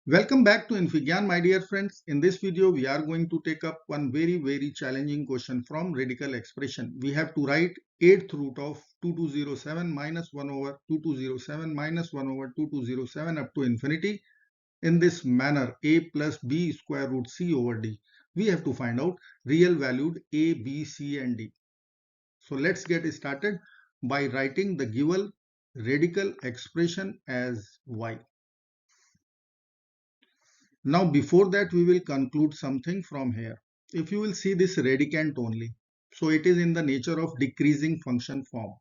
Welcome back to Infigyan, my dear friends. In this video, we are going to take up one very challenging question from radical expression. We have to write 8th root of 2207 minus 1 over 2207 minus 1 over 2207 up to infinity in this manner: a plus b square root c over d. We have to find out real valued a, b, c and d. So let's get started by writing the given radical expression as y. Now before that we will conclude something from here. If you will see this radicand only, so it is in the nature of decreasing function form.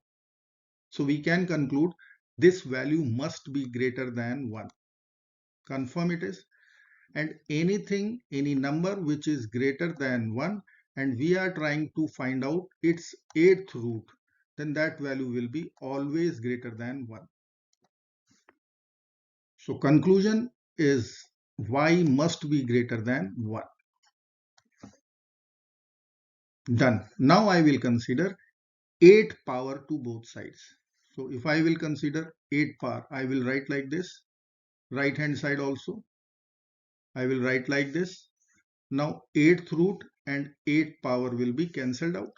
So we can conclude this value must be greater than 1. Confirm it is. And any number which is greater than 1 and we are trying to find out its 8th root, then that value will be always greater than 1. So conclusion is y must be greater than 1. Done. Now I will consider 8 power to both sides. So if I will consider 8 power, I will write like this. Right hand side also, I will write like this. Now 8th root and 8 power will be cancelled out.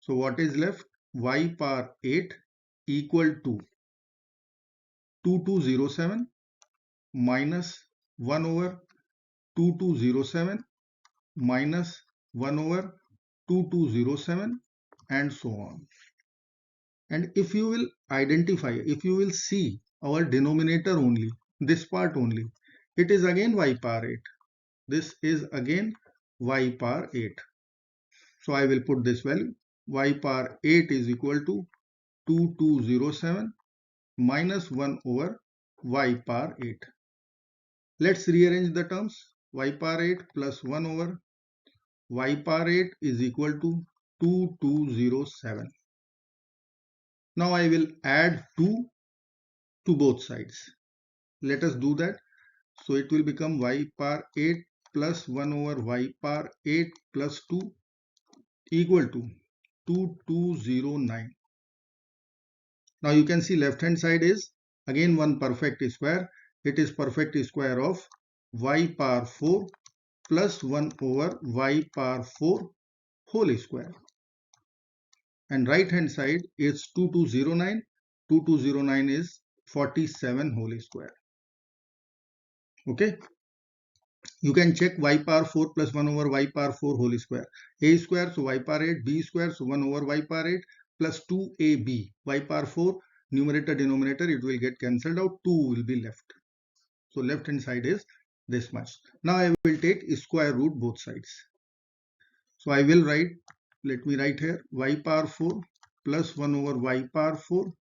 So what is left? Y power 8 equal to 2207 minus 1 over 2207 minus 1 over 2207 and so on. And if you will identify, if you will see our denominator only, this part only, it is again y power 8. This is again y power 8. So I will put this value. Y power 8 is equal to 2207 minus 1 over y power 8. Let's rearrange the terms. Y power 8 plus 1 over y power 8 is equal to 2207. Now I will add 2 to both sides. Let us do that. So it will become y power 8 plus 1 over y power 8 plus 2 equal to 2209. Now you can see left hand side is again one perfect square. It is perfect square of y power 4 plus 1 over y power 4 whole square. And right hand side is 2209. 2209 is 47 whole square. Okay. You can check y power 4 plus 1 over y power 4 whole square. A square, so y power 8, b square, so 1 over y power 8 plus 2ab. Y power 4, numerator, denominator, it will get cancelled out. 2 will be left. So left hand side is this much. Now I will take square root both sides. So I will write, let me write here, y power 4 plus 1 over y power 4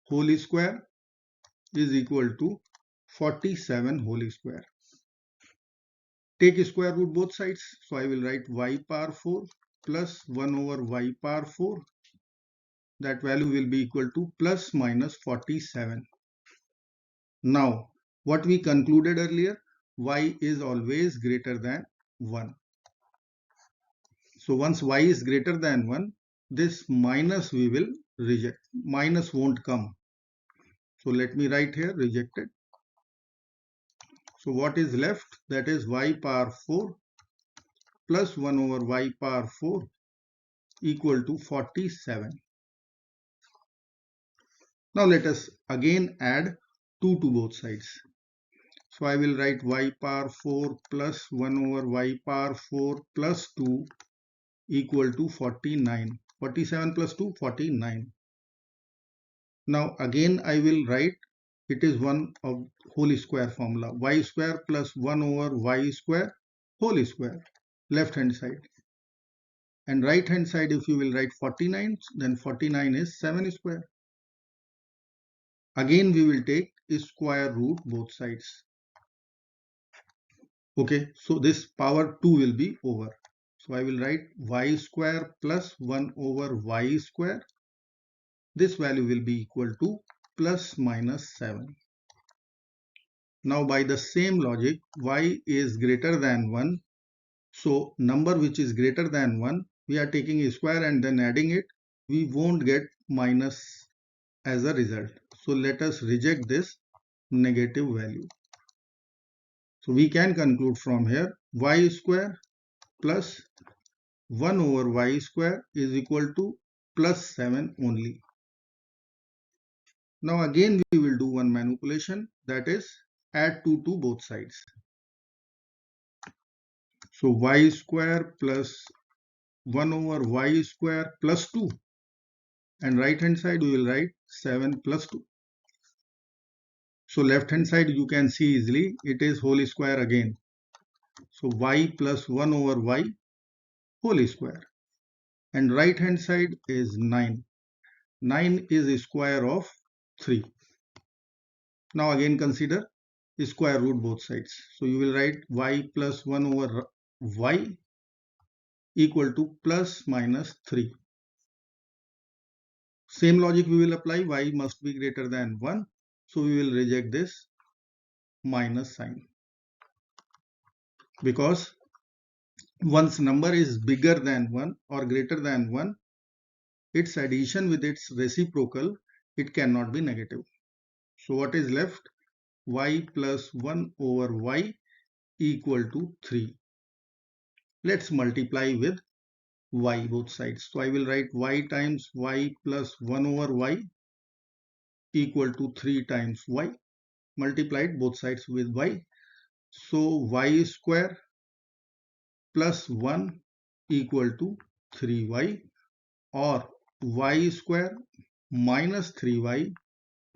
whole square is equal to 47 whole square. Take square root both sides. So I will write y power 4 plus 1 over y power 4. That value will be equal to plus minus 47. Now, what we concluded earlier, y is always greater than 1. So once y is greater than 1, this minus we will reject. Minus won't come. So let me write here rejected. So what is left? That is y power 4 plus 1 over y power 4 equal to 47. Now let us again add 2 to both sides. So I will write y power 4 plus 1 over y power 4 plus 2 equal to 49. 47 plus 2, 49. Now again I will write, it is one of whole square formula. Y square plus 1 over y square whole square. Left hand side. And right hand side, if you will write 49, then 49 is 7 square. Again we will take square root both sides. Okay, so this power 2 will be over. So I will write y square plus 1 over y square. This value will be equal to plus minus 7. Now by the same logic, y is greater than 1. So number which is greater than 1, we are taking a square and then adding it. We won't get minus as a result. So let us reject this negative value. So we can conclude from here y square plus 1 over y square is equal to plus 7 only. Now again we will do one manipulation, that is add 2 to both sides. So y square plus 1 over y square plus 2, and right hand side we will write 7 plus 2. So left hand side you can see easily, it is whole square again. So y plus 1 over y whole square, and right hand side is 9. 9 is a square of 3. Now again consider square root both sides. So you will write y plus 1 over y equal to plus minus 3. Same logic we will apply, y must be greater than 1. So we will reject this minus sign, because once number is bigger than 1 or greater than 1, its addition with its reciprocal, it cannot be negative. So what is left? Y plus 1 over y equal to 3. Let's multiply with y both sides. So I will write y times y plus 1 over y equal to 3 times y, multiplied both sides with y. So y square plus 1 equal to 3y, or y square minus 3y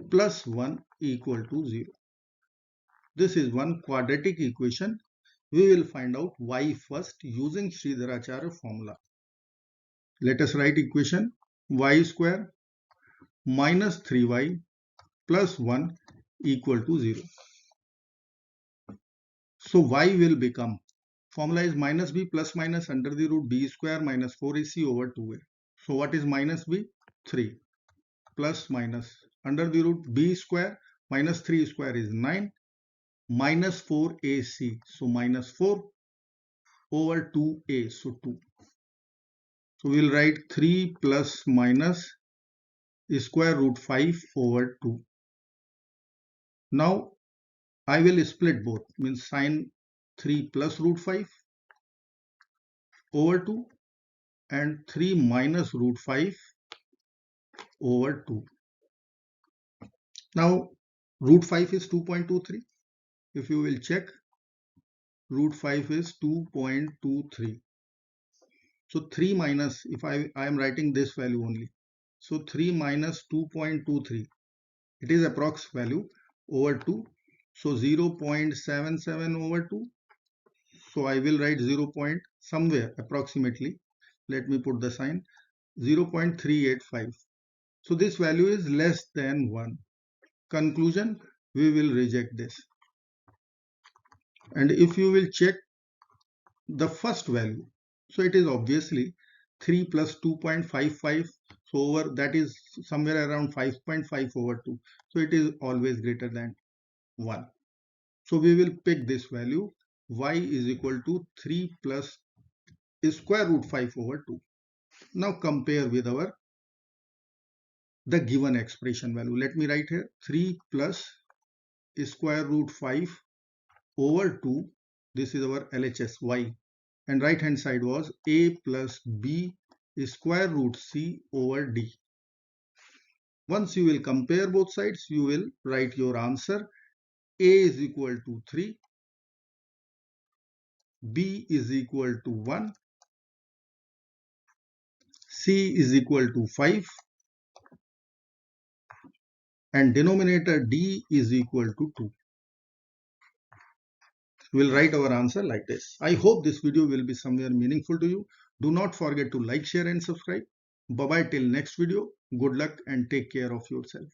plus 1 equal to 0. This is one quadratic equation. We will find out y first using Sridharacharya formula. Let us write equation y square minus 3y plus 1 equal to 0. So y will become, formula is minus b plus minus under the root b square minus 4ac over 2a. So what is minus b? 3 plus minus under the root b square minus 3 square is 9 minus 4ac. So minus 4 over 2a. So 2. So we will write 3 plus minus square root 5 over 2. Now I will split both, means sign 3 plus root 5 over 2 and 3 minus root 5 over 2. Now root 5 is 2.23. If you will check, root 5 is 2.23. So 3 minus, if I am writing this value only. So 3 minus 2.23, it is approx value over 2. So 0.77 over 2. So I will write 0. Somewhere approximately. Let me put the sign 0.385. So this value is less than 1. Conclusion, we will reject this. And if you will check the first value, so it is obviously 3 plus 2.55. So over that is somewhere around 5.5 over 2. So it is always greater than 1. So we will pick this value, y is equal to 3 plus square root 5 over 2. Now compare with the given expression value. Let me write here 3 plus square root 5 over 2. This is our LHS y, and right hand side was a plus b square root c over d. Once you will compare both sides, you will write your answer. A is equal to 3, b is equal to 1, c is equal to 5, and denominator d is equal to 2. We will write our answer like this. I hope this video will be somewhere meaningful to you. Do not forget to like, share and subscribe. Bye bye till next video. Good luck and take care of yourself.